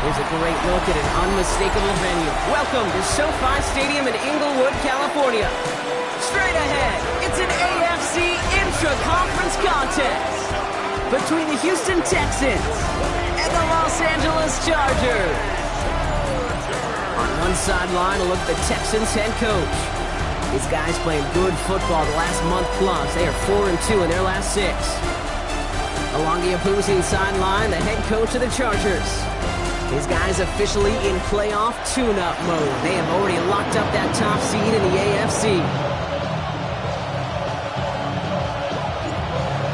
Here's a great look at an unmistakable venue. Welcome to SoFi Stadium in Inglewood, California. Straight ahead, it's an AFC intra-conference contest between the Houston Texans and the Los Angeles Chargers. On one sideline, a look at the Texans head coach. These guys playing good football the last month plus. They are 4-2 in their last 6. Along the opposing sideline, the head coach of the Chargers. These guys officially in playoff tune-up mode. They have already locked up that top seed in the AFC.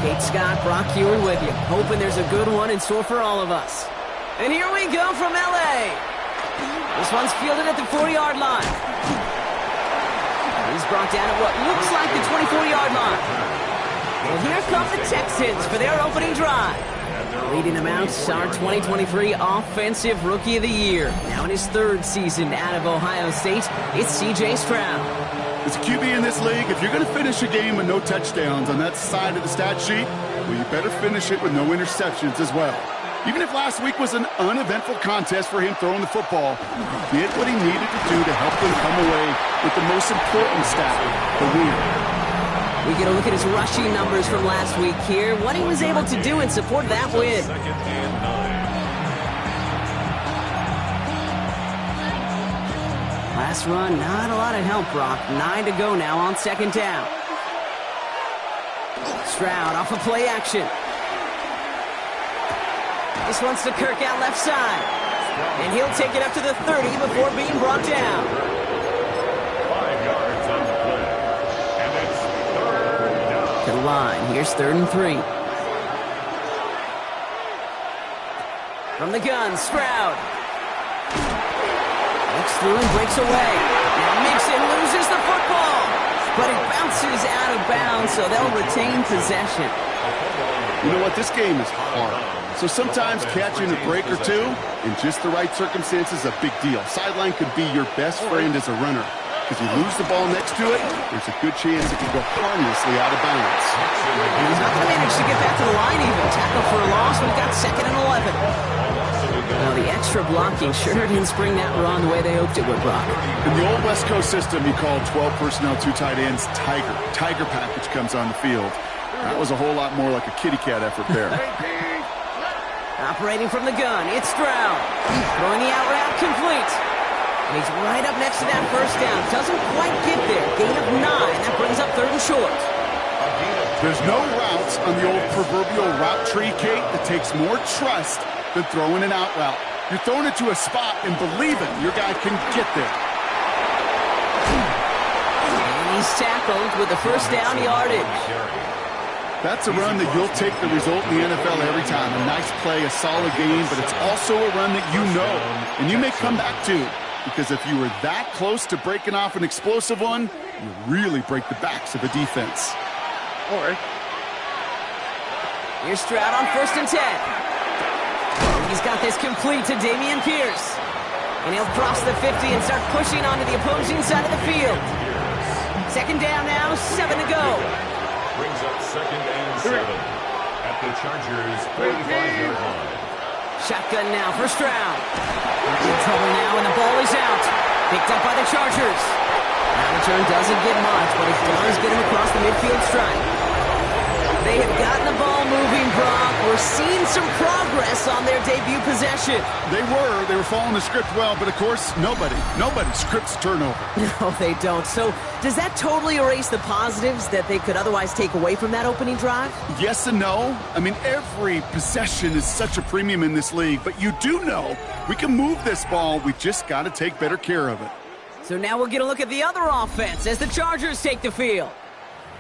Kate Scott, Brock Hewitt with you, hoping there's a good one in store for all of us. And here we go from L.A. This one's fielded at the 40-yard line. He's brought down at what looks like the 24-yard line. Well, here come the Texans for their opening drive. Leading them out, our 2023 Offensive Rookie of the Year. Now in his 3rd season out of Ohio State, it's C.J. Stroud. As a QB in this league, if you're going to finish a game with no touchdowns on that side of the stat sheet, well, you better finish it with no interceptions as well. Even if last week was an uneventful contest for him throwing the football, he did what he needed to do to help them come away with the most important stat, the win. We get a look at his rushing numbers from last week here, what he was able to do in support of that win. Last run, not a lot of help, Brock. 9 to go now on 2nd down. Stroud off of play action. This one's to Kirk out left side. And he'll take it up to the 30 before being brought down. 5 yards on the play. And it's 3rd down. To the line. Here's 3rd and 3. From the gun, Stroud. Looks through and breaks away. Now Mixon loses the football. But it bounces out of bounds, so they'll retain possession. You know what? This game is hard. So sometimes catching a break or two in just the right circumstances is a big deal. Sideline could be your best friend as a runner. Because you lose the ball next to it, there's a good chance it could go harmlessly out of bounds. He's not going to manage to get back to the line even. Tackle for a loss, we've got 2nd and 11. Well, the extra blocking sure didn't spring that run the way they hoped it would, Brock. In the old West Coast system, you called 12 personnel, 2 tight ends, Tiger. Tiger package comes on the field. That was a whole lot more like a kitty cat effort there. Operating from the gun, it's Stroud. Throwing the out route complete. And he's right up next to that 1st down. Doesn't quite get there. Gain of 9. That brings up 3rd and short. There's no routes on the old proverbial route tree, Kate, that takes more trust than throwing an out route. You're throwing it to a spot and believing your guy can get there. And he's tackled with the 1st down yardage. That's a run that you'll take the result in the NFL every time. A nice play, a solid game, but it's also a run that you know, and you may come back to. Because if you were that close to breaking off an explosive one, you really break the backs of a defense. Here's Stroud on 1st and 10. He's got this complete to Dameon Pierce. And he'll cross the 50 and start pushing onto the opposing side of the field. 2nd down now, 7 to go. Brings up 2nd and 7 at the Chargers' 35-yard line. Shotgun now for Stroud. In trouble now, and the ball is out. Picked up by the Chargers. That return doesn't get much, but it does get him across the midfield stripe. They have gotten the ball moving, Brock. We're seeing some progress on their debut possession. They were following the script well, but of course, nobody scripts turnover. No, they don't. So does that totally erase the positives that they could otherwise take away from that opening drive? Yes and no. I mean, every possession is such a premium in this league, but you do know we can move this ball. We just got to take better care of it. So now we'll get a look at the other offense as the Chargers take the field.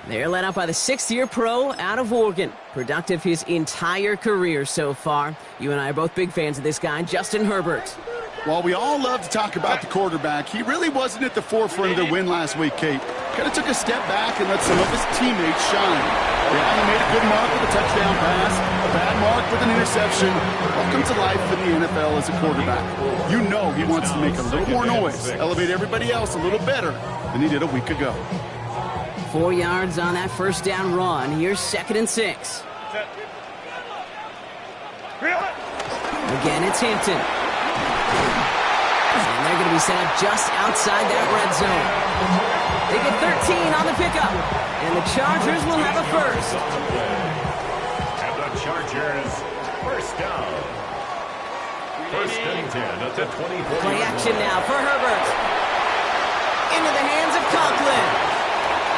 They're led out by the 6th-year pro out of Oregon. Productive his entire career so far. You and I are both big fans of this guy, Justin Herbert. While we all love to talk about the quarterback, he really wasn't at the forefront of their win last week, Kate. Kind of took a step back and let some of his teammates shine. Yeah, he made a good mark with a touchdown pass, a bad mark with an interception. Welcome to life in the NFL as a quarterback. You know he wants to make a little more noise, elevate everybody else a little better than he did a week ago. 4 yards on that 1st down run. Here's 2nd and 6. Again, it's Hampton. And they're going to be set up just outside that red zone. They get 13 on the pickup. And the Chargers will have a first. And the Chargers, first down. First and 10 at the 24. Play action now for Herbert. Into the hands of Conklin.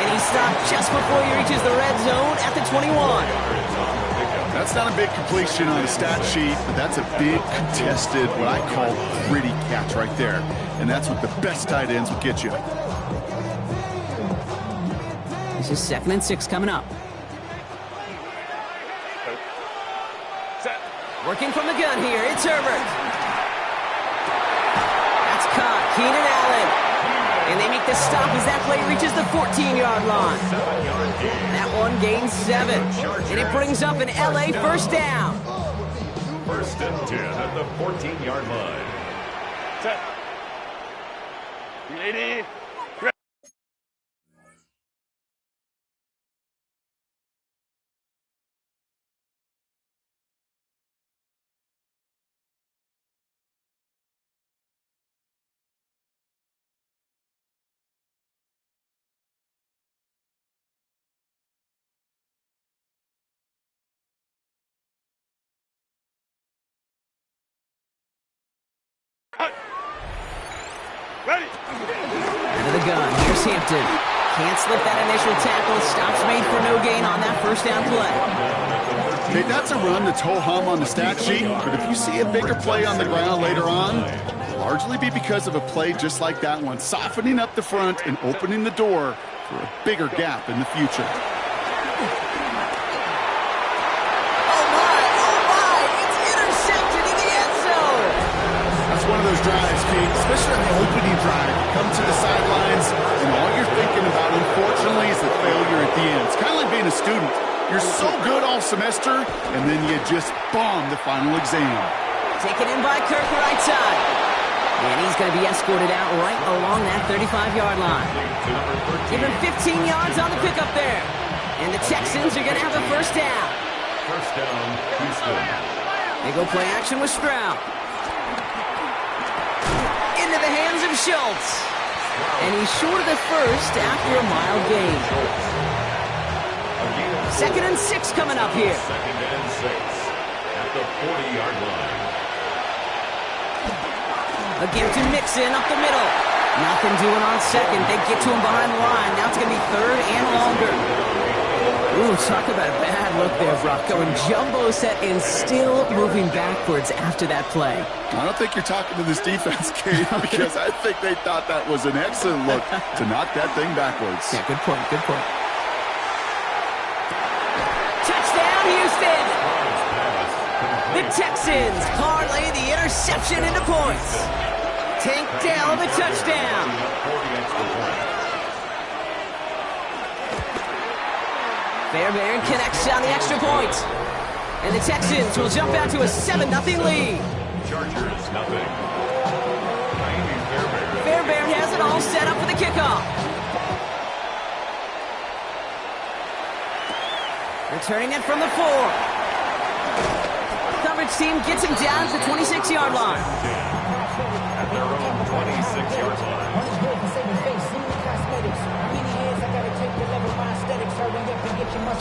And he stopped just before he reaches the red zone at the 21. That's not a big completion on a stat sheet, but that's a big contested, what I call gritty catch right there. And that's what the best tight ends will get you. This is 2nd and 6 coming up. Working from the gun here, it's Herbert. That's caught, Keenan Allen. And they make the stop as that play reaches the 14-yard line. That one gains 7. And it brings up an LA first down. First and 10 at the 14-yard line. Set. Ready. Ready. Into the gun. Here's Hampton. Can't slip that initial tackle. Stops made for no gain on that first down play. Hey, that's a run that's ho-hum on the stat sheet, but if you see a bigger play on the ground later on, it'll largely be because of a play just like that one, softening up the front and opening the door for a bigger gap in the future. One of those drives, Kate, especially on the opening drive. You come to the sidelines, and all you're thinking about, unfortunately, is the failure at the end. It's kind of like being a student. You're so good all semester, and then you just bomb the final exam. Taken in by Kirk right side. And he's going to be escorted out right along that 35-yard line. Give him 15 yards on the pickup there. And the Texans are going to have a first down. First down, Houston. They go play action with Stroud. Into the hands of Schultz. And he's short of the first after a mild gain. 2nd and 6 coming up here. 2nd and 6 at the 40-yard line. Again to Mixon up the middle. Nothing doing on second. They get to him behind the line. Now it's going to be 3rd and longer. Ooh, talk about a bad look there, Brock. Going jumbo set and still moving backwards after that play. I don't think you're talking to this defense, Kate, because I think they thought that was an excellent look to knock that thing backwards. Yeah, good point, good point. Touchdown, Houston! The Texans parlay the interception into points. Tank Dell the touchdown. Fairbairn connects on the extra point. And the Texans will jump out to a 7-0 lead. Chargers, nothing. Fairbairn has it all set up for the kickoff. Returning it from the 4. Coverage team gets him down to the 26-yard line. At their own 26-yard line.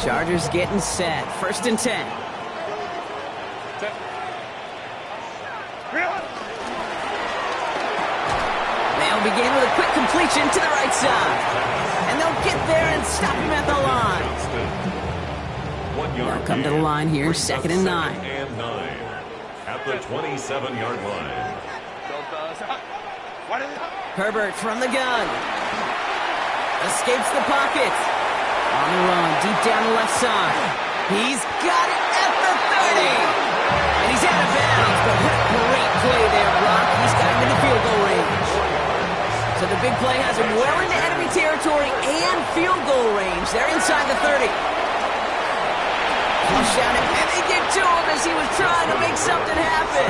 Chargers getting set. 1st and 10. They'll begin with a quick completion to the right side. And they'll get there and stop him at the line. 1 yard. They'll come to the line here, 2nd and 9. And 9 at the 27-yard line. Herbert from the gun. Escapes the pocket. On the run, deep down the left side. He's got it at the 30. And he's out of bounds. But what a great play there, Brock. He's got him into field goal range. So the big play has him well into enemy territory and field goal range. They're inside the 30. Flush down it, and they get to him as he was trying to make something happen.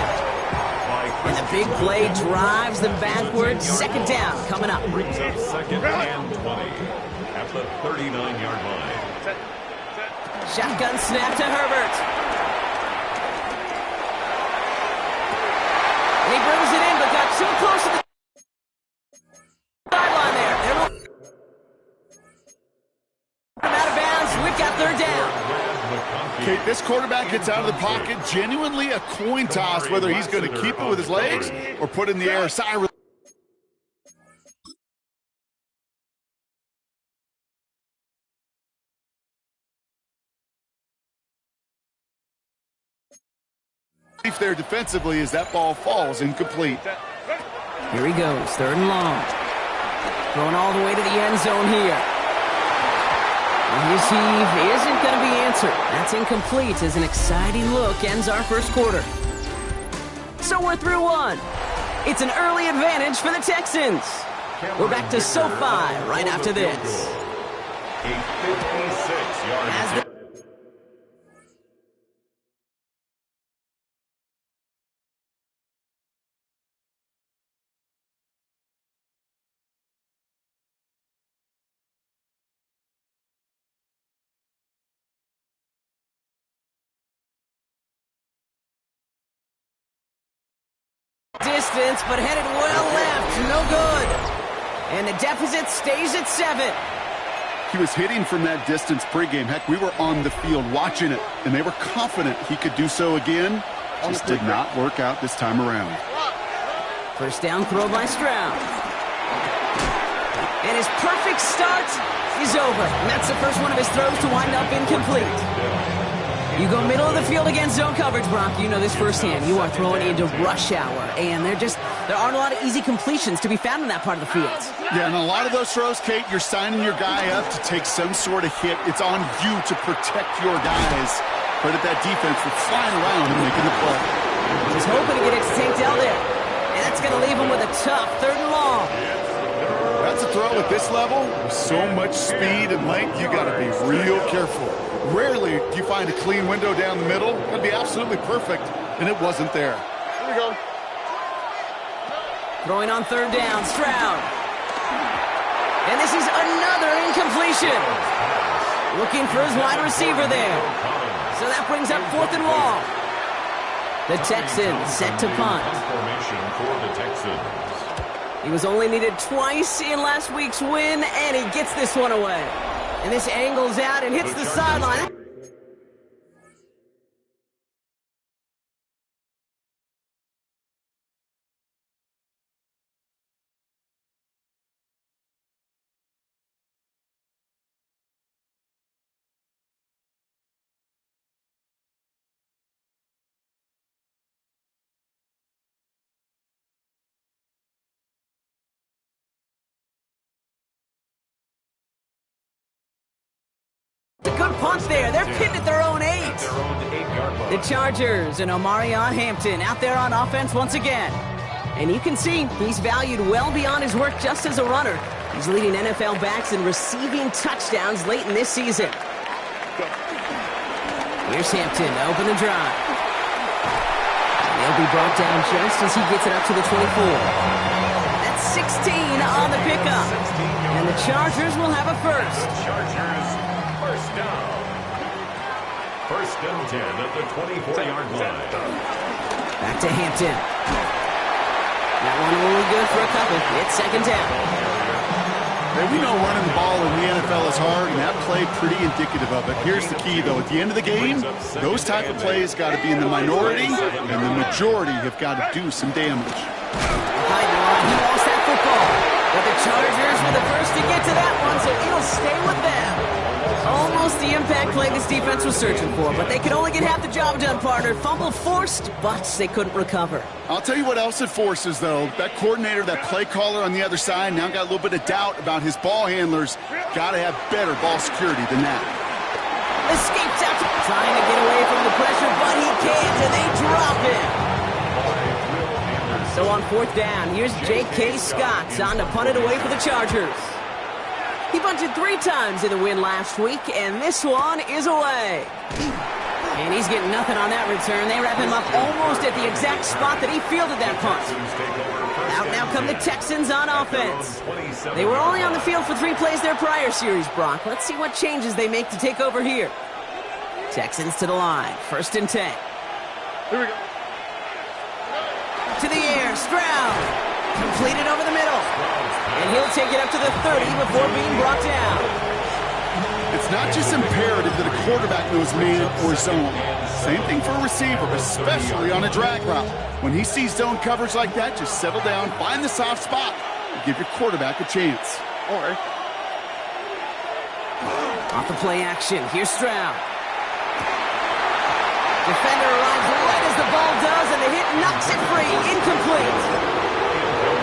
And the big play drives them backwards. 2nd down coming up. Brings up 2nd and 20 at the 39-yard line. Shotgun snap to Herbert. And he brings it in We've got third down. Kate, this quarterback gets out of the pocket, genuinely a coin toss whether he's going to keep it with his legs or put it in the air. There defensively as that ball falls incomplete. Here he goes, third and long. Throwing all the way to the end zone here. And his heave isn't going to be answered. That's incomplete as an exciting look ends our first quarter. So we're through one. It's an early advantage for the Texans. We're back to SoFi right after this. A 56-yard distance, but headed well left. No good. And the deficit stays at 7. He was hitting from that distance pregame. Heck, we were on the field watching it, and they were confident he could do so again. Just did not work out this time around. First down throw by Stroud. And his perfect start is over. And that's the first one of his throws to wind up incomplete. You go middle of the field against zone coverage, Brock. You know this firsthand. You are throwing into rush hour, and there aren't a lot of easy completions to be found in that part of the field. Yeah, and a lot of those throws, Kate, you're signing your guy up to take some sort of hit. It's on you to protect your guys. Credit that defense for flying around and making the play. He's hoping to get it to Tank Dell there, and that's going to leave him with a tough third and long. That's a throw at this level. With so much speed and length, you got to be real careful. Rarely do you find a clean window down the middle. That'd be absolutely perfect, and it wasn't there. Here we go. Throwing on third down, Stroud. And this is another incompletion. Looking for his wide receiver there. So that brings up fourth and long. The Texans set to punt. formation for the Texans. He was only needed twice in last week's win, and he gets this one away. And this angles out and hits the sideline. A good punt there. They're pinned at their own 8. The Chargers and Omarion Hampton out there on offense once again. And you can see he's valued well beyond his work just as a runner. He's leading NFL backs in receiving touchdowns late in this season. Here's Hampton to open the drive. And he'll be brought down just as he gets it up to the 24. That's 16 on the pickup. And the Chargers will have a first. Chargers, first down. First and 10 at the 24-yard line. Back to Hampton. That one only good for a couple. It's second down. Hey, we know running the ball in the NFL is hard, and that play pretty indicative of it. Here's the key, though. At the end of the game, those type of plays got to be in the minority, and the majority have got to do some damage. Behind the line, he lost that football. But the Chargers were the first to get to that one, so it'll stay with them. Almost the impact play this defense was searching for, but they could only get half the job done, partner. Fumble forced, but they couldn't recover. I'll tell you what else it forces, though. That coordinator, that play caller on the other side, now got a little bit of doubt about his ball handlers. Got to have better ball security than that. Escapes out, trying to get away from the pressure, but he can't, and they drop him. So on fourth down, here's J.K. Scott on to punt it away for the Chargers. He bunted 3 times in the win last week, and this one is away. And he's getting nothing on that return. They wrap him up almost at the exact spot that he fielded that punt. Out now come the Texans on offense. They were only on the field for 3 plays their prior series, Brock. Let's see what changes they make to take over here. Texans to the line. First and 10. Here we go. To the air, Stroud. Completed over the middle. And he'll take it up to the 30 before being brought down. It's not just imperative that a quarterback knows man or zone. Same thing for a receiver, especially on a drag route. When he sees zone coverage like that, just settle down, find the soft spot, and give your quarterback a chance. All right. Off the play action, here's Stroud. Defender arrives right as the ball does, and the hit knocks it free. Incomplete.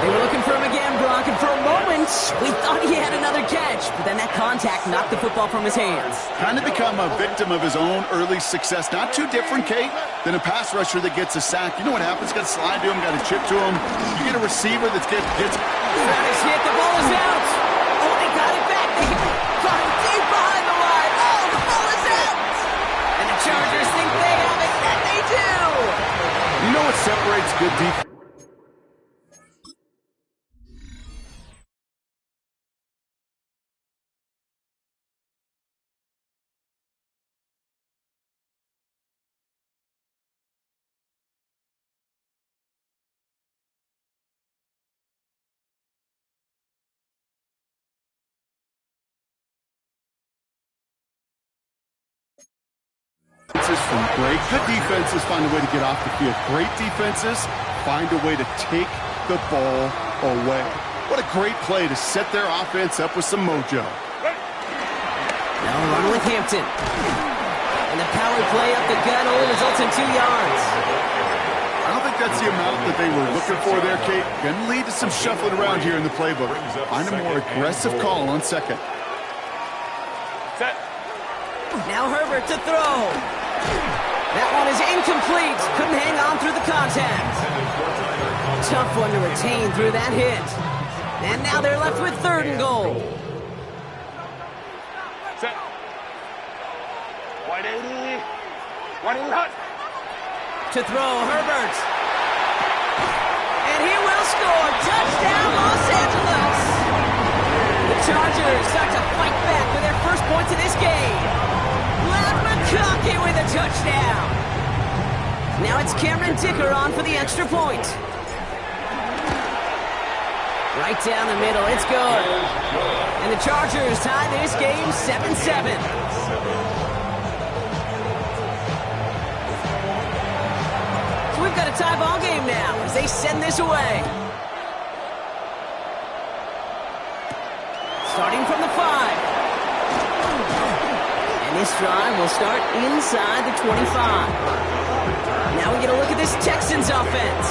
They were looking for him again, Brock, and for a moment, we thought he had another catch. But then that contact knocked the football from his hands. Kind of become a victim of his own early success. Not too different, Kate, than a pass rusher that gets a sack. You know what happens? Got to slide to him, got to chip to him. You get a receiver that gets... Stroud is hit, the ball is out. Oh, they got it back. They got him deep behind the line. Oh, the ball is out. And the Chargers think they have it, and they do. You know what separates good defense? From good defenses find a way to get off the field. Great defenses find a way to take the ball away. What a great play to set their offense up with some mojo. Now run with Hampton. And the power play up the gut only results in 2 yards. I don't think that's the amount that they were looking for there, Kate. Going to lead to some shuffling around here in the playbook. Find a more aggressive call on second. Set. Now Herbert to throw. That one is incomplete. Couldn't hang on through the contact. Tough one to retain through that hit. And now they're left with 3rd and goal. Set. 180. 180 hot. To throw, Herbert. And he will score. Touchdown, Los Angeles. The Chargers start to fight back with their first points of this game. McConkey with a touchdown. Now it's Cameron Dicker on for the extra point. Right down the middle, it's good. And the Chargers tie this game 7-7. So we've got a tie ball game now as they send this away. Starting from the 5. This drive will start inside the 25. Now we get a look at this Texans offense.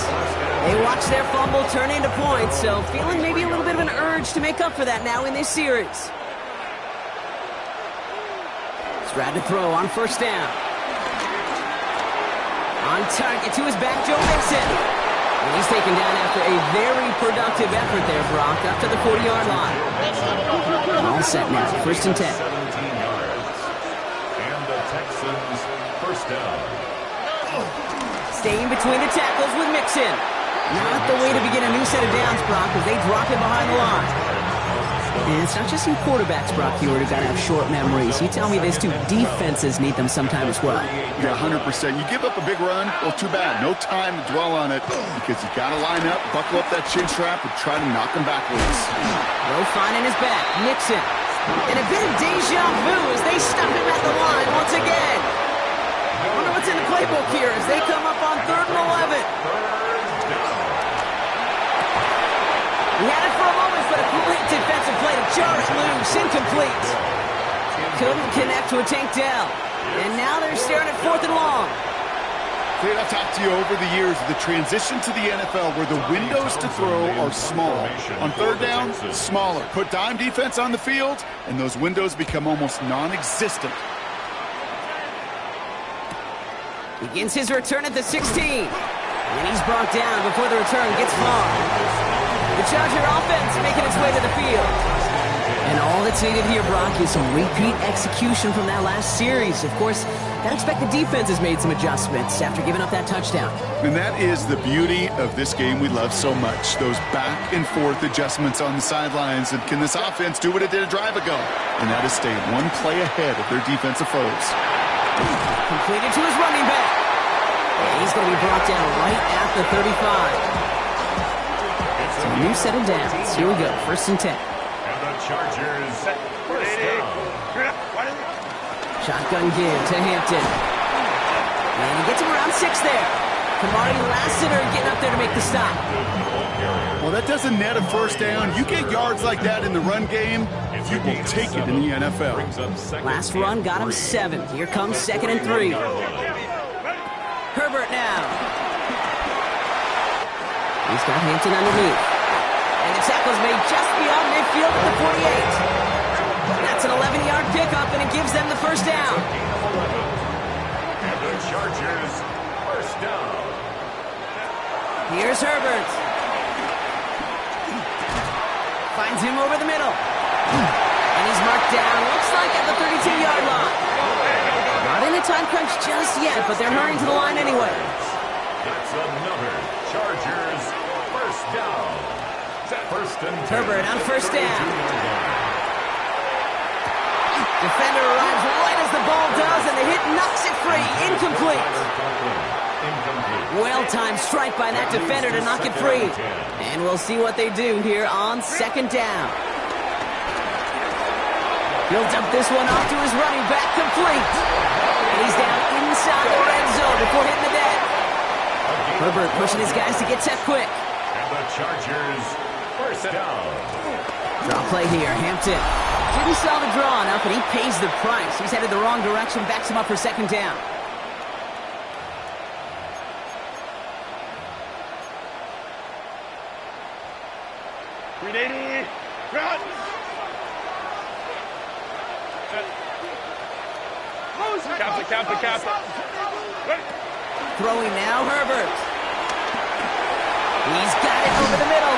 They watch their fumble turn into points, so feeling maybe a little bit of an urge to make up for that now in this series. Stroud to throw on 1st down. On target to his back, Joe Mixon. And he's taken down after a very productive effort there, Brock, up to the 40-yard line. All set now, 1st and 10. Texans, 1st down. Staying between the tackles with Mixon. Not the way to begin a new set of downs, Brock, as they drop him behind the line. And it's not just some quarterbacks, Brock, you got to have short memories. You tell me these 2 defenses need them sometime as well. Yeah, 100%. You give up a big run, well, too bad. No time to dwell on it because you got to line up, buckle up that chin strap, and try to knock him backwards. Low finding his back. Mixon. And a bit of deja vu as they stop him at the line once again. I wonder what's in the playbook here as they come up on 3rd and 11. He had it for a moment, but a complete defensive play to charge loose. Incomplete. Couldn't connect to a tank down. And now they're staring at 4th and long. Clayton, I've talked to you over the years of the transition to the NFL where the windows to throw are small. On 3rd down, smaller. Put dime defense on the field, and those windows become almost non-existent. Begins his return at the 16. And he's brought down before the return gets far. The Charger offense making its way to the field. And all that's needed here, Brock, is some repeat execution from that last series. Of course, gotta expect the defense has made some adjustments after giving up that touchdown. And that is the beauty of this game we love so much. Those back and forth adjustments on the sidelines. And can this offense do what it did a drive ago? And that is stay one play ahead of their defensive foes. Completed to his running back. And he's going to be brought down right at the 35. So a new set of downs. Here we go, 1st and 10. And the Chargers, 1st down. Shotgun give to Hampton. And he gets him around 6 there. Kamari Lassiter getting up there to make the stop. Well, that doesn't net a first down. You get yards like that in the run game, you will take it in the NFL. Last run got him 7. Here comes 2nd and 3. Herbert now. He's got Hampton underneath. And the tackle's made just beyond midfield at the 48. That's an 11-yard pickup, and it gives them the first down. And the Chargers, first down. Here's Herbert. Finds him over the middle. And he's marked down, looks like at the 32-yard line. Not in a time crunch just yet, but they're hurrying to the line anyway. That's another Chargers, first down. First and 10. Herbert on first down. Defender arrives right as the ball does, and the hit knocks it free. Incomplete. Well-timed strike by that defender to knock it free. And we'll see what they do here on 2nd down. He'll dump this one off to his running back, complete. And he's down inside the red zone before hitting the deck. Herbert pushing his guys to get set quick. And the Chargers, first down. Draw play here, Hampton. Didn't sell the draw enough, and he pays the price. He's headed the wrong direction, backs him up for 2nd down. Captain. Throwing now, Herbert. He's got it over the middle.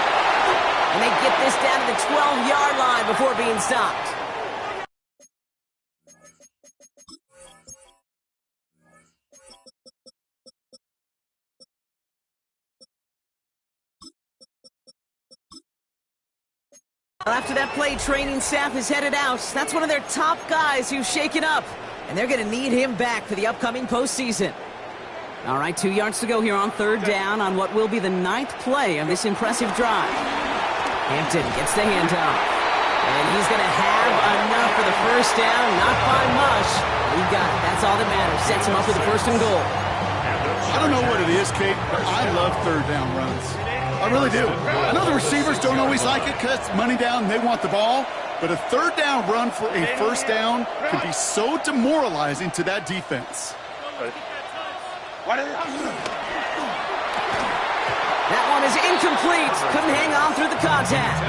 And they get this down to the 12-yard line before being stopped. After that play, training staff is headed out. That's one of their top guys who's shaken up. And they're going to need him back for the upcoming postseason. All right, 2 yards to go here on 3rd down on what will be the 9th play of this impressive drive. Hampton gets the handoff. And he's going to have enough for the first down. Not by much. He got it. That's all that matters. Sets him up with the 1st and goal. I don't know what it is, Kate, but I love 3rd down runs. I really do. I know the receivers don't always like it because money down, they want the ball. But a 3rd down run for a 1st down can be so demoralizing to that defense. That one is incomplete. Couldn't hang on through the contact.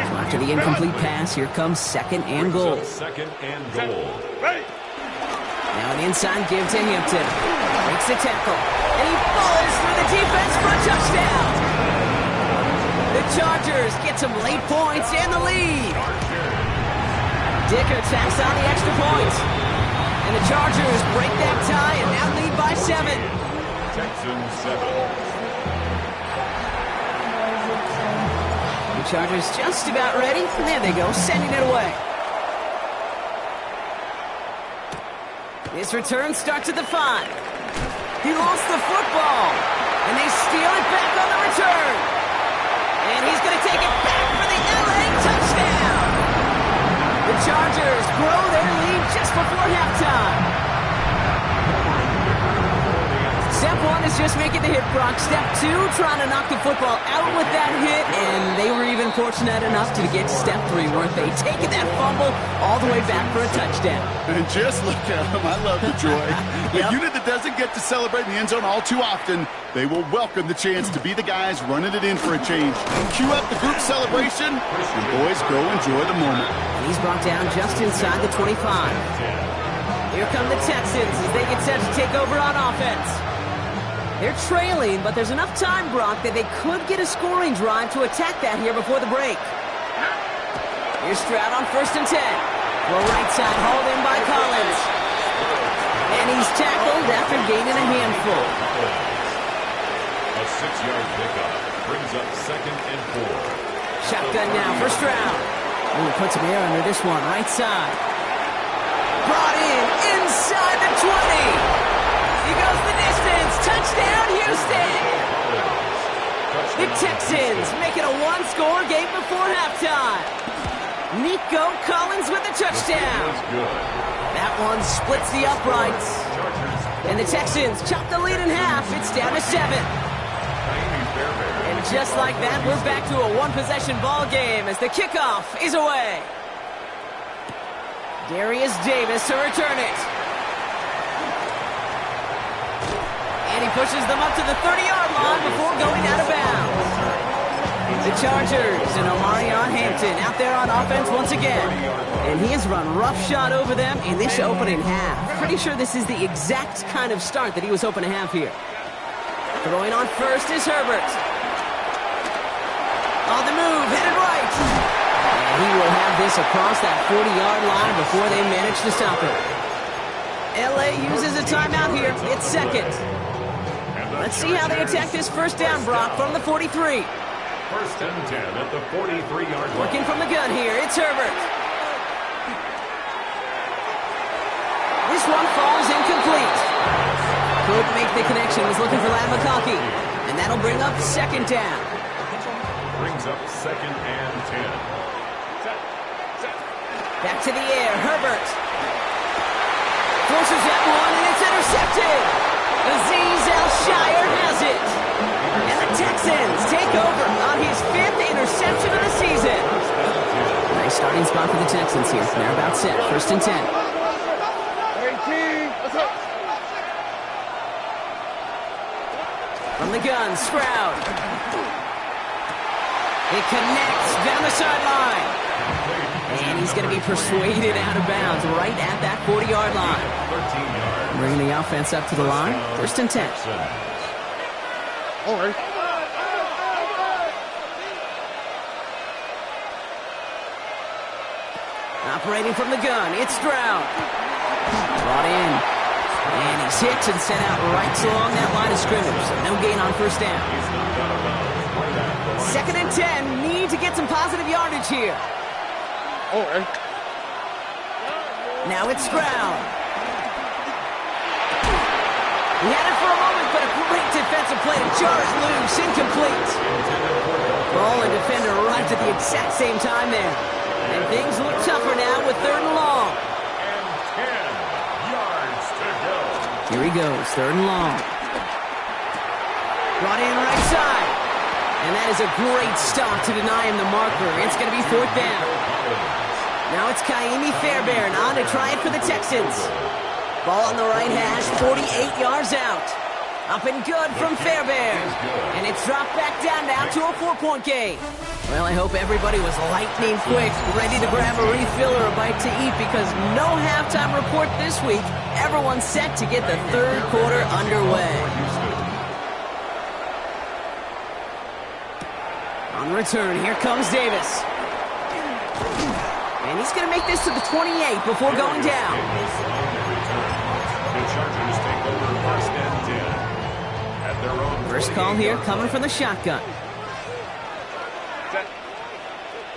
So after the incomplete pass, here comes 2nd and goal. 2nd and goal. Now an inside give to Hampton. Makes the tackle. And he falls through the defense for a touchdown. The Chargers get some late points and the lead. Dicker tacks on the extra point. And the Chargers break that tie and now lead by 7. Texans 7. The Chargers just about ready. And there they go, sending it away. This return starts at the 5. He lost the football. And they steal it back on the return. And he's going to take it back for the LA touchdown. The Chargers grow their lead just before halftime. Step 1 is just making the hit, Brock. Step 2, trying to knock the football out with that hit, and they were even fortunate enough to get to step 3, weren't they? Taking that fumble all the way back for a touchdown. And just look at them. I love the joy. Yep. A unit that doesn't get to celebrate in the end zone all too often, they will welcome the chance to be the guys running it in for a change. Cue up the group celebration, and boys, go enjoy the moment. And he's brought down just inside the 25. Here come the Texans as they get set to take over on offense. They're trailing, but there's enough time, Brock, that they could get a scoring drive to attack that here before the break. Here's Stroud on 1st and 10. Well, right side, hauled in by Collins. And he's tackled after gaining a handful. A 6-yard pickup brings up 2nd and 4. Shotgun now for Stroud. Ooh, puts some air under this one, right side. Brought in inside the 20. He goes the distance. Touchdown, Houston. The Texans make it a 1-score game before halftime. Nico Collins with the touchdown. That one splits the uprights. And the Texans chop the lead in half. It's down to 7. And just like that, we're back to a one-possession ball game as the kickoff is away. Darius Davis to return it. And he pushes them up to the 30-yard line before going out of bounds. The Chargers and Omarion Hampton out there on offense once again. And he has run roughshod over them in this opening half. Pretty sure this is the exact kind of start that he was hoping to have here. Throwing on first is Herbert. On the move, headed right. And he will have this across that 40-yard line before they manage to stop him. LA uses a timeout here. It's second. Let's see how they attack this first down, Brock, from the 43. First and 10 at the 43-yard line. Working from the gun here, it's Herbert. This one falls incomplete. Could make the connection, was looking for Lad McConkey. And that'll bring up second down. Brings up second and 10. Back to the air, Herbert. Forces that one, and it's intercepted. Azeez Al-Shire has it. And the Texans take over on his 5th interception of the season. Nice starting spot for the Texans here. They're about set. First and 10. From the gun, Stroud. It connects down the sideline. And he's going to be persuaded out of bounds right at that 40-yard line. Bringing the offense up to the line. First and 10. All right. Operating from the gun, it's Stroud. Brought in. And he's hit and sent out right along that line of scrimmage. So no gain on first down. Second and 10. Need to get some positive yardage here. All right. Now it's Stroud. He had it for a moment, but a great defensive play to jar it loose. Incomplete. Ball and defender right at the exact same time there. And things look tougher now with third and long. And 10 yards to go. Here he goes, third and long. Brought in right side. And that is a great stop to deny him the marker. It's going to be fourth down. Now it's Kaimi Fairbairn on to try it for the Texans. Ball on the right hash, 48 yards out. Up and good from Fairbairn. And it's dropped back down now to a 4-point game. Well, I hope everybody was lightning quick, ready to grab a refill or a bite to eat, because no halftime report this week. Everyone's set to get the third quarter underway. On the return, here comes Davis. And he's going to make this to the 28 before going down. The Chargers take over first and 10 at their own. First call here coming from the shotgun. Set.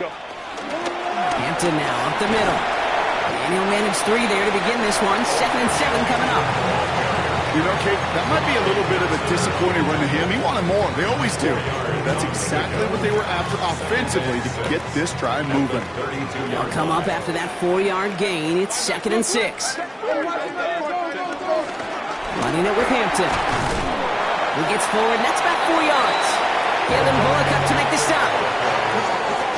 Go. Hampton now up the middle. And he'll manage 3 there to begin this one. Second and 7 coming up. You know, Kate, that might be a little bit of a disappointing run to him. He wanted more. They always do. That's exactly what they were after offensively to get this drive moving. They'll come up after that 4-yard gain. It's second and 6. Running it with Hampton. He gets forward, and that's about 4 yards. Galen Bullock up to make the stop.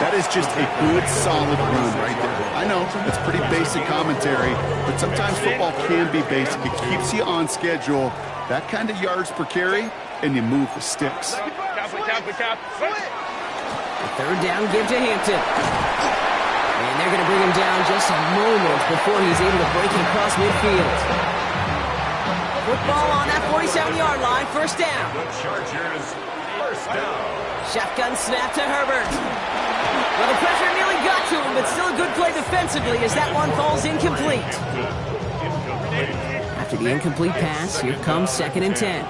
That is just a good, solid run right there. I know, it's pretty basic commentary, but sometimes football can be basic. It keeps you on schedule. That kind of yards per carry, and you move the sticks. Cap. The third down give to Hampton. And they're going to bring him down just a moment before he's able to break it across midfield. Football on that 47-yard line, first down. The Chargers, first down. Shotgun snap to Herbert. Well, the pressure nearly got to him, but still a good play defensively as that one falls incomplete. After the incomplete pass, here comes second and 10.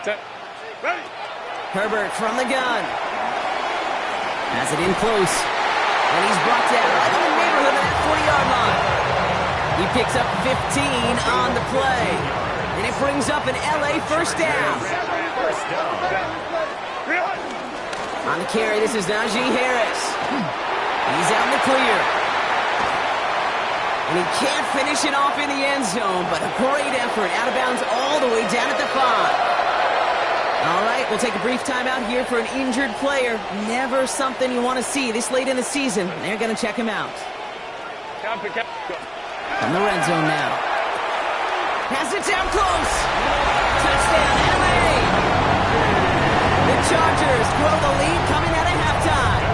Set. Ready. Herbert from the gun. Has it in close. And he's brought down right in the neighborhood of that 40-yard line. He picks up 15 on the play. And it brings up an LA first down. First down. On the carry, this is Najee Harris. He's out in the clear. And he can't finish it off in the end zone, but a great effort. Out of bounds all the way down at the 5. All right, we'll take a brief timeout here for an injured player. Never something you want to see this late in the season. They're going to check him out. From the red zone now. Pass it down close. Touchdown, LA. The Chargers grow the lead coming out of halftime.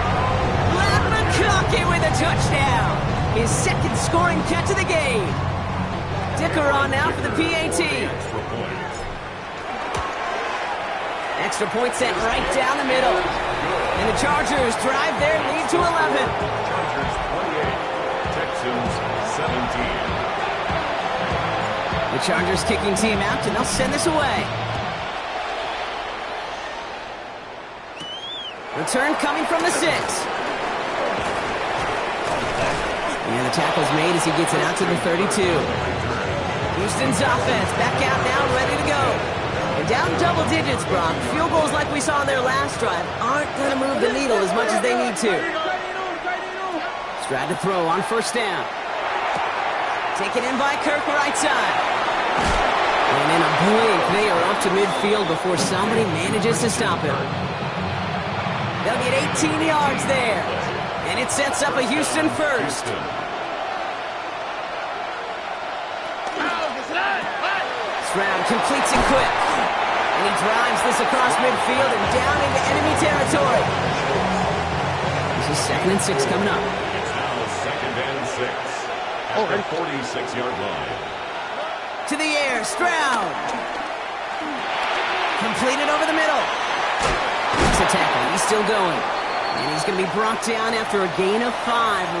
Len McConkey with a touchdown. His second scoring catch of the game. Dicker on now for the PAT. Extra point sent right down the middle. And the Chargers drive their lead to 11. Chargers 28, Texans 17. The Chargers kicking team out, and they'll send this away. Return coming from the 6. And the tackle's made as he gets it out to the 32. Houston's offense back out now, ready to go. And down double digits, Brock. Field goals like we saw in their last drive aren't going to move the needle as much as they need to. Stroud to throw on first down. Taken in by Kirk, right side. And in a blink, they are up to midfield before somebody manages to stop him. They'll get 18 yards there. And it sets up a Houston first. Stroud completes it quick. And he drives this across midfield and down into enemy territory. This is 2nd and 6 coming up. It's now 2nd and 6 at the 46-yard line. To the air, Stroud. Completed over the middle. It's a tackle. He's still going. And he's going to be brought down after a gain of 5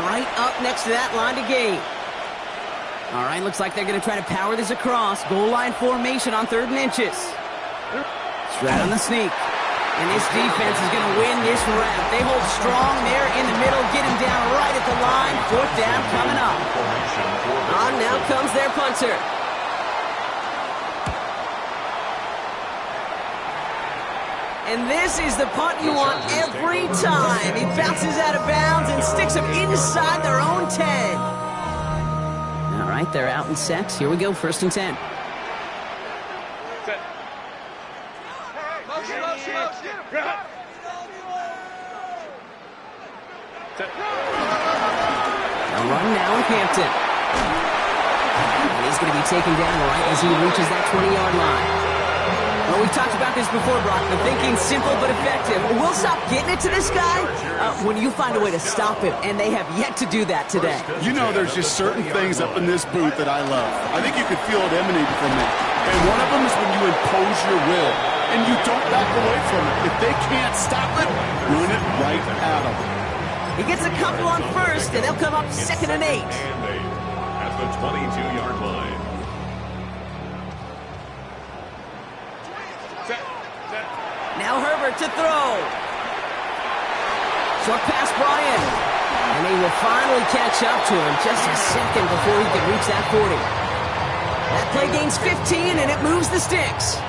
right up next to that line to gain. All right, looks like they're going to try to power this across. Goal line formation on 3rd and inches. Stroud on the sneak. And this defense is going to win this round. They hold strong there in the middle, get him down right at the line. 4th down coming up. On now comes their punter. And this is the punt you want every time. He bounces out of bounds and sticks them inside their own 10. All right, they're out in sets. Here we go, 1st and 10. A run now in Hampton. And he's going to be taken down right as he reaches that 20-yard line. Well, we've talked about this before, Brock. The thinking's simple but effective. We'll stop getting it to this guy when you find a way to stop him, and they have yet to do that today. You know, there's just certain things up in this booth that I love. I think you could feel it emanating from them. And one of them is when you impose your will, and you don't back away from it. If they can't stop it, run it right at them. He gets a couple on first, and they'll come up 2nd and 8. At the 22-yard line. Now Herbert to throw. Short pass brought in. And they will finally catch up to him just a second before he can reach that 40. That play gains 15, and it moves the sticks.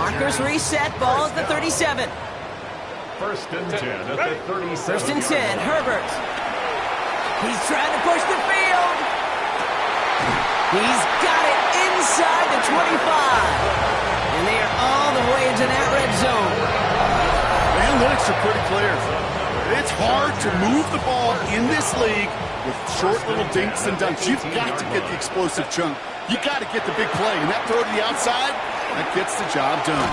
Markers reset. Ball at the 37. 1st and 10 at the 37. 1st and 10. Herbert. He's trying to push the field. He's got it inside the 25. And they are all the way into that red zone. The analytics are pretty clear. It's hard to move the ball in this league with short little dinks and dunks. You've got to get the explosive chunk. You got to get the big play. And that throw to the outside, that gets the job done.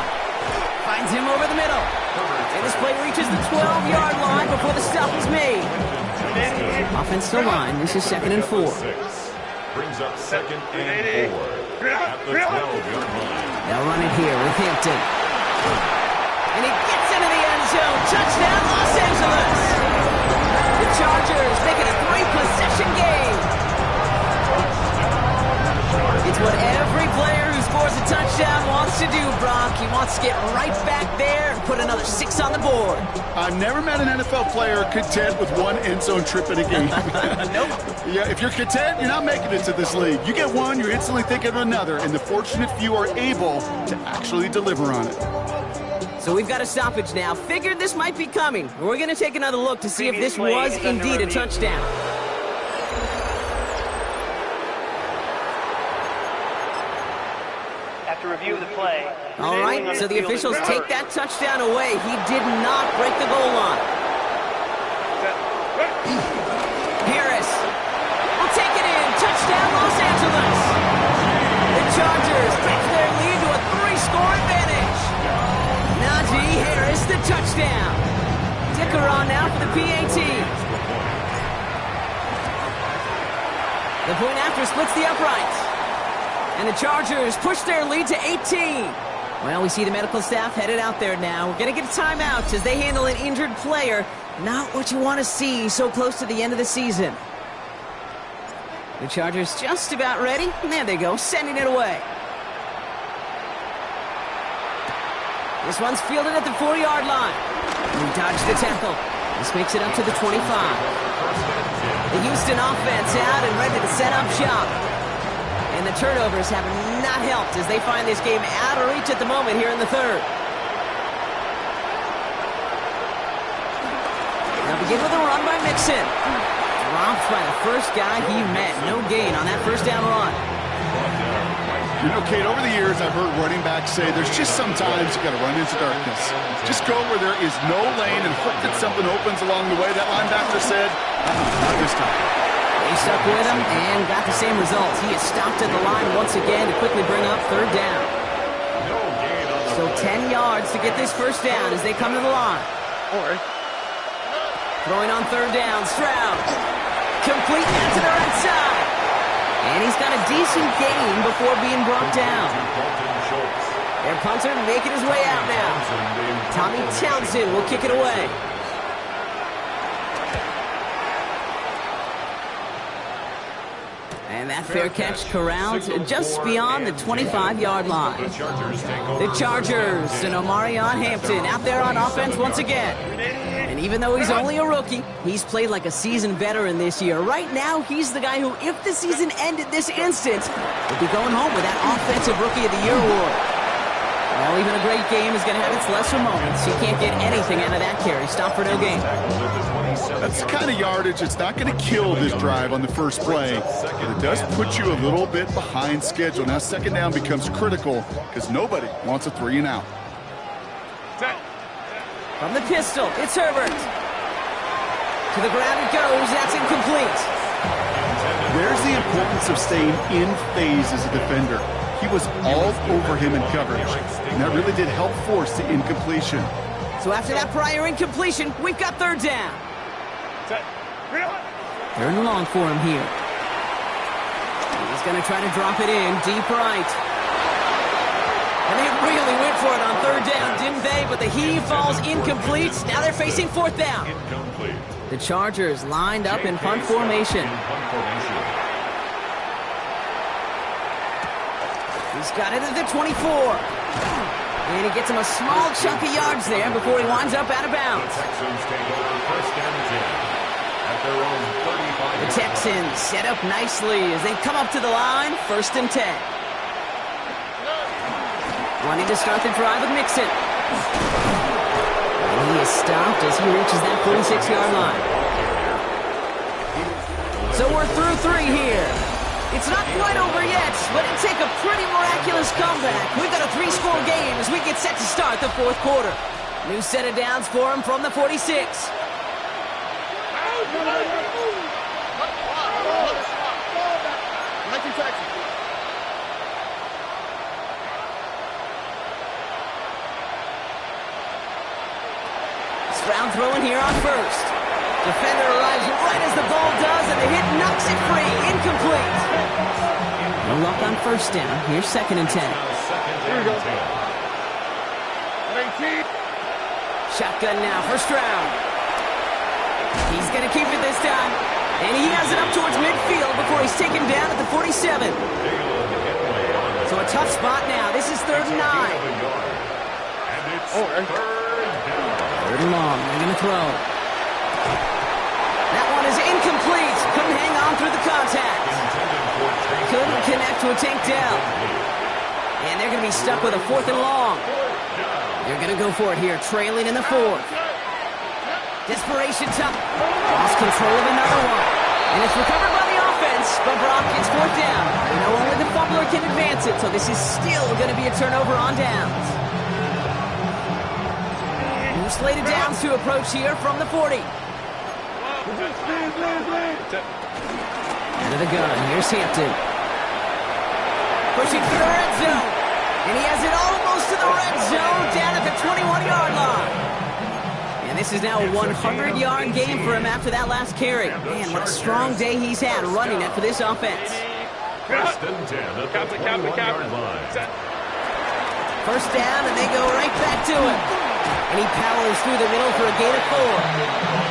Finds him over the middle. And this play reaches the 12-yard line before the stop is made. Offensive line, this is 2nd and 4. Brings up 2nd and 4 at the 12-yard line. They'll run it here with Hampton. And he gets into the end zone. Touchdown, Los Angeles. The Chargers make it a 3-possession game. It's what every player who scores a touchdown wants to do, Brock. He wants to get right back there and put another 6 on the board. I've never met an NFL player content with one end zone trip in a game. Nope. Yeah, if you're content, you're not making it to this league. You get one, you're instantly thinking of another, and the fortunate few are able to actually deliver on it. So we've got a stoppage now. Figured this might be coming. We're going to take another look to see if this was indeed a touchdown. After review of the play. All right, so the officials take that touchdown away. He did not break the goal line. Harris will take it in. Touchdown, Los Angeles. The Chargers take their lead to a 3-score advantage. Najee Harris, the touchdown. Ticker on now for the PAT. The point after splits the uprights. And the Chargers push their lead to 18. Well, we see the medical staff headed out there now. We're going to get a timeout as they handle an injured player. Not what you want to see so close to the end of the season. The Chargers just about ready. And there they go, sending it away. This one's fielded at the 4-yard line. We dodged the tackle. This makes it up to the 25. The Houston offense out and ready to set up shop. And the turnovers have not helped as they find this game out of reach at the moment here in the third. They'll begin with a run by Mixon. Dropped by the first guy he met. No gain on that first down run. You know, Kate, over the years, I've heard running backs say there's just sometimes you got to run into darkness. Just go where there is no lane and hope that something opens along the way. That linebacker said, not this time. They stuck with him and got the same results. He is stopped at the line once again to quickly bring up third down. So 10 yards to get this first down as they come to the line. Throwing on third down, Stroud. Complete out to the right side. And he's got a decent gain before being brought down. Their punter making his way out now. Tommy Townsend will kick it away. And that fair catch corralled just beyond the 25-yard line. The Chargers and Omarion Hampton out there on offense once again. And even though he's only a rookie, he's played like a seasoned veteran this year. Right now, he's the guy who, if the season ended this instant, would be going home with that Offensive Rookie of the Year award. Well, even a great game is going to have its lesser moments. He can't get anything out of that carry. Stop for no gain. That's the kind of yardage it's not going to kill this drive on the first play, but it does put you a little bit behind schedule. Now second down becomes critical because nobody wants a 3-and-out. From the pistol, it's Herbert. To the ground it goes. That's incomplete. There's the importance of staying in phase as a defender. He was all over him in coverage, and that really did help force the incompletion. So after that prior incompletion, we've got third down. Third and long for him here. He's going to try to drop it in deep right. And they really went for it on third down, didn't they? But the heave falls incomplete. Now they're facing fourth down. The Chargers lined up in punt formation. He's got it at the 24. And he gets him a small chunk of yards there before he winds up out of bounds. The Texans set up nicely as they come up to the line, 1st and 10. Wanting to start the drive with Mixon. And he is stopped as he reaches that 46-yard line. So we're through 3 here. It's not quite over yet, but it'll take a pretty miraculous comeback. We've got a 3-score game as we get set to start the 4th quarter. New set of downs for him from the 46. Stroud throwing here on first. Defender arrives right as the ball does, and the hit knocks it free. Incomplete. No luck on first down. Here's 2nd and 10. Here we go. 18. Shotgun now for Stroud. He's going to keep it this time. And he has it up towards midfield before he's taken down at the 47. So a tough spot now. This is 3rd and 9. Third and long. They're going to throw. That one is incomplete. Couldn't hang on through the contact. Couldn't connect to a tank down. And they're going to be stuck with a 4th and long. They're going to go for it here, trailing in the fourth. Desperation time. Lost control of another one. And it's recovered by the offense, but Brock gets fourth down. We know only the fumbler can advance it, so this is still going to be a turnover on downs. New slated downs to approach here from the 40. Out of the gun, here's Hampton. Pushing for the red zone. And he has it almost to the red zone, down at the 21-yard line. And this is now a 100-yard game for him after that last carry. Man, what a strong day he's had running it for this offense. First and 10 at the 21-yard line. First down, and they go right back to it. And he powers through the middle for a gain of 4.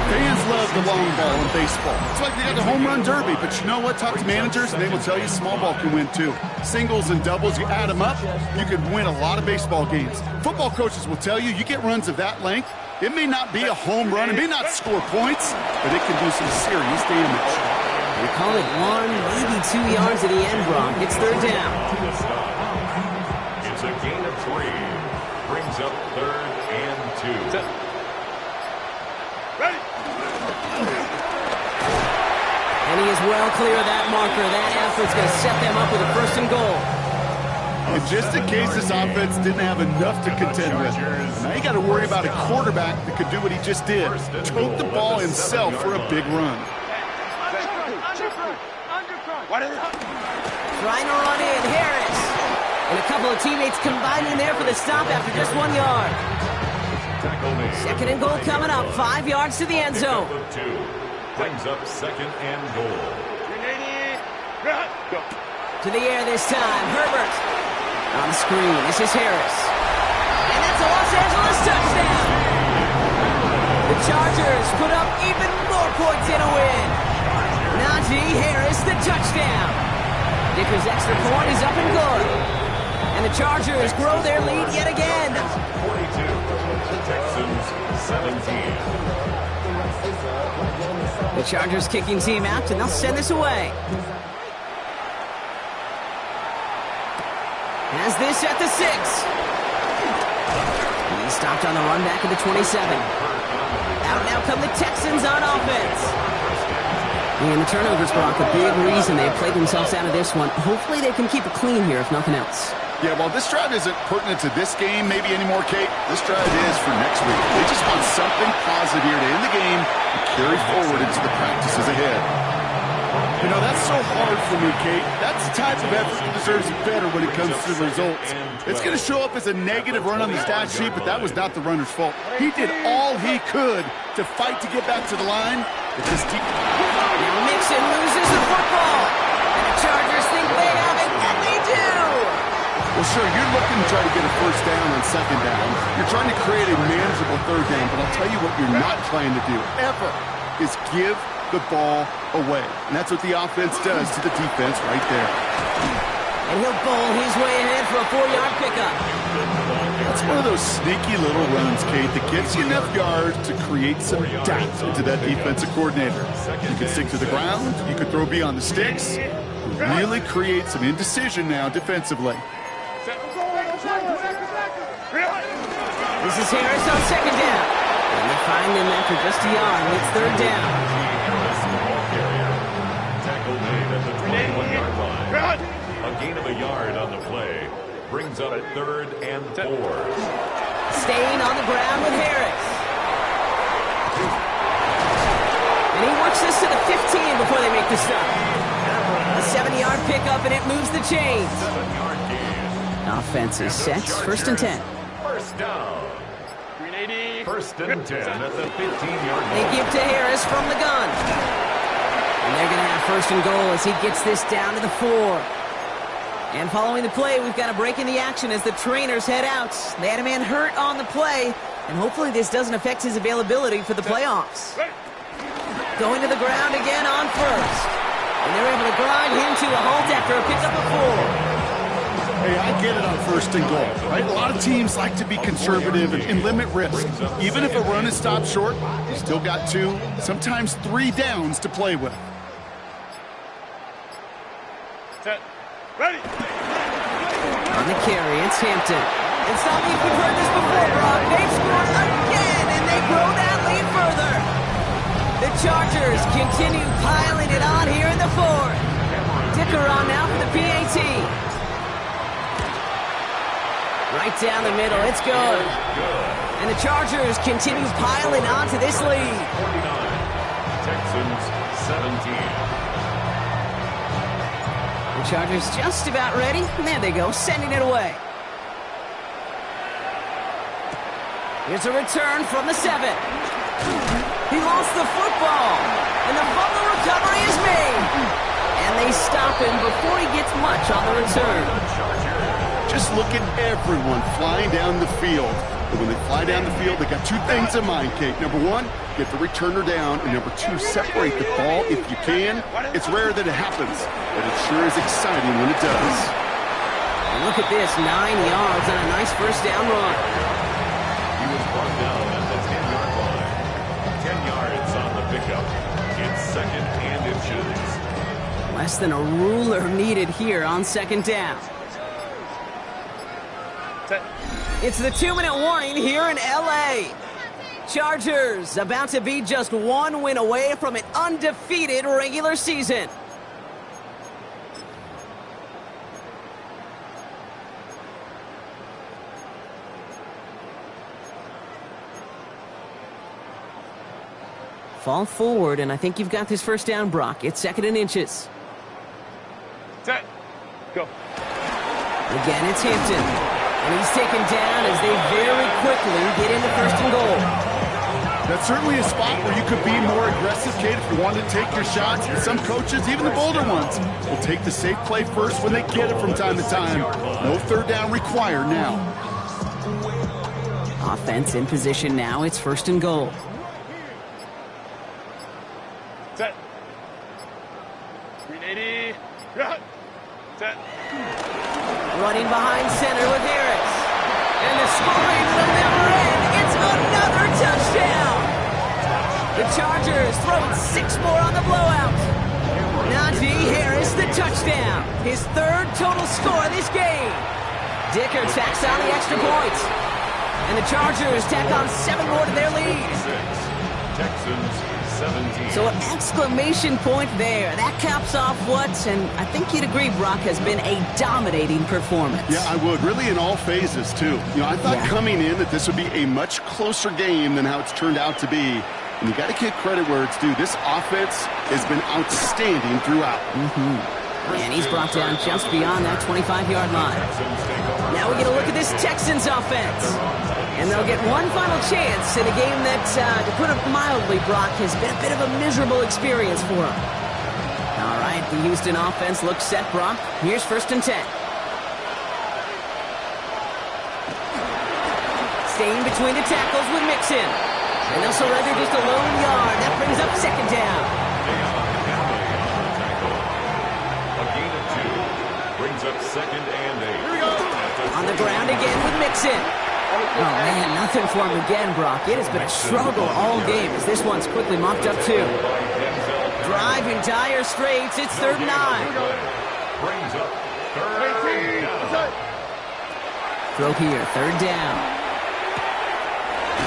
Fans love the long ball in baseball. It's like they got the home run derby, but you know what? Talk to managers, and they will tell you small ball can win too. Singles and doubles, you add them up, you can win a lot of baseball games. Football coaches will tell you, you get runs of that length, it may not be a home run, it may not score points, but it can do some serious damage. They call it 1, maybe 2 yards at the end, Brock. It's third down. It's a gain of 3. Brings up 3rd and 2. And he is well clear of that marker. That effort's going to set them up with a 1st and goal. And just in case this offense didn't have enough to contend with, now you got to worry about a quarterback that could do what he just did. Tote the ball himself for a big run. Trying to run in, Harris. And a couple of teammates combining there for the stop after just 1 yard. 2nd and goal coming up, 5 yards to the end zone. Brings up 2nd and goal. To the air this time, Herbert. On the screen, this is Harris. And that's a Los Angeles touchdown. The Chargers put up even more points in a win. Najee Harris, the touchdown. Dicker's extra point is up and good. And the Chargers grow their lead yet again. 42, Texans 17. The Chargers kicking team out, and they'll send this away. Has this at the 6. He's stopped on the run back at the 27. Out now come the Texans on offense. And the turnovers, Brock, a big reason they played themselves out of this one. Hopefully they can keep it clean here, if nothing else. Yeah, while this drive isn't pertinent to this game maybe anymore, Kate, this drive is for next week. They just want something positive here to end the game and carry forward into the practices ahead. You know, that's so hard for me, Kate. That's the type of effort that deserves better when it comes to the results. It's going to show up as a negative run on the stat sheet, but that was not the runner's fault. He did all he could to fight to get back to the line. It's just now Mixon loses the football. And the Chargers think they have it, and they do. Well, sure, you're looking to try to get a 1st down on 2nd down. You're trying to create a manageable 3rd down, but I'll tell you what you're not trying to do, ever, is give the ball away. And that's what the offense does to the defense right there. And he'll bowl his way ahead for a 4-yard pickup. That's one of those sneaky little runs, Kate, that gets you enough yards to create some doubt into that defensive coordinator. You can stick to the ground, you can throw beyond the sticks, really create some indecision now defensively. This is Harris on 2nd down. And they find him after just a yard. It's 3rd down. Tackle made at the 21-yard line. A gain of a yard on the play. Brings up 3rd and 4. Staying on the ground with Harris. And he works this to the 15 before they make the stop. A 7-yard pickup, and it moves the chains. 7-yard gain. Offense is set. 1st and 10. First down. 1st and 10 at the 15-yard line. They give to Harris from the gun. And they're going to have 1st and goal as he gets this down to the 4. And following the play, we've got a break in the action as the trainers head out. They had a man hurt on the play, and hopefully this doesn't affect his availability for the playoffs. Going to the ground again on 1st. And they're able to grind him to a halt after a pickup of 4. Hey, I get it on 1st and goal, right? A lot of teams like to be conservative and limit risk. Even if a run is stopped short, you still got 2, sometimes 3 downs to play with. Set. Ready. On the carry, it's Hampton. It's not like we've heard this before, Brock. They've scored again, and they grow that lead further. The Chargers continue piling it on here in the fourth. Dicker on now for the PAT. Right down the middle, it's good. And the Chargers continue piling on to this lead. 49. Texans 17. The Chargers just about ready. There they go, sending it away. Here's a return from the 7. He lost the football, and the fumble recovery is made. And they stop him before he gets much on the return. Just look at everyone flying down the field. And when they fly down the field, they got two things in mind, Kate. Number one, get the returner down. And number two, separate the ball if you can. It's rare that it happens, but it sure is exciting when it does. And look at this, 9 yards on a nice first down run. He was brought down at the 10-yard line. 10 yards on the pickup. It's second and inches. Less than a ruler needed here on second down. It's the 2-minute warning here in L.A. Chargers about to be just one win away from an undefeated regular season. Fall forward, and I think you've got this first down, Brock. It's second and inches. Set. Go. Again, it's Hampton. And he's taken down as they very quickly get into first and goal. That's certainly a spot where you could be more aggressive, Kate, if you wanted to take your shots. And some coaches, even the bolder ones, will take the safe play first when they get it from time to time. No third down required now. Offense in position now. It's first and goal. Set. 380. Run. Set. Running behind center with Harris. And the scoring will never end. It's another touchdown. The Chargers throwing 6 more on the blowout. Najee Harris, the touchdown. His third total score this game. Dicker tacks on the extra point. And the Chargers tack on 7 more to their lead. Texans 17. So an exclamation point there. That caps off what, and I think you'd agree, Brock, has been a dominating performance. Yeah, I would. Really in all phases, too. You know, I thought coming in that this would be a much closer game than how it's turned out to be. And you got to give credit where it's due. This offense has been outstanding throughout. And he's brought down just beyond that 25-yard line. Now we get a look at this Texans offense. And they'll get one final chance in a game that, to put it mildly, Brock, has been a bit of a miserable experience for them. All right, the Houston offense looks set, Brock. Here's first and 10. Staying between the tackles with Mixon. And they'll surrender just a lone yard. That brings up second down. A gain of 2 brings up second and 8. On the ground again with Mixon. Oh, man, nothing for him again, Brock. It has been a struggle all game as this one's quickly mopped up, too. Driving dire straits, it's 3rd and 9. Brings up 3rd down. Throw here, 3rd down.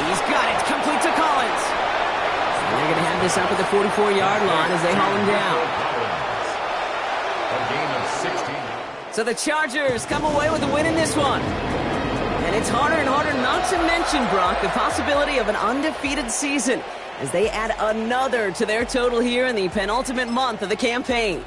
He's got it, complete to Collins. And they're going to have this up at the 44-yard line as they haul him down. A gain of 16. So the Chargers come away with a win in this one. And it's harder and harder not to mention, Brock, the possibility of an undefeated season as they add another to their total here in the penultimate month of the campaign.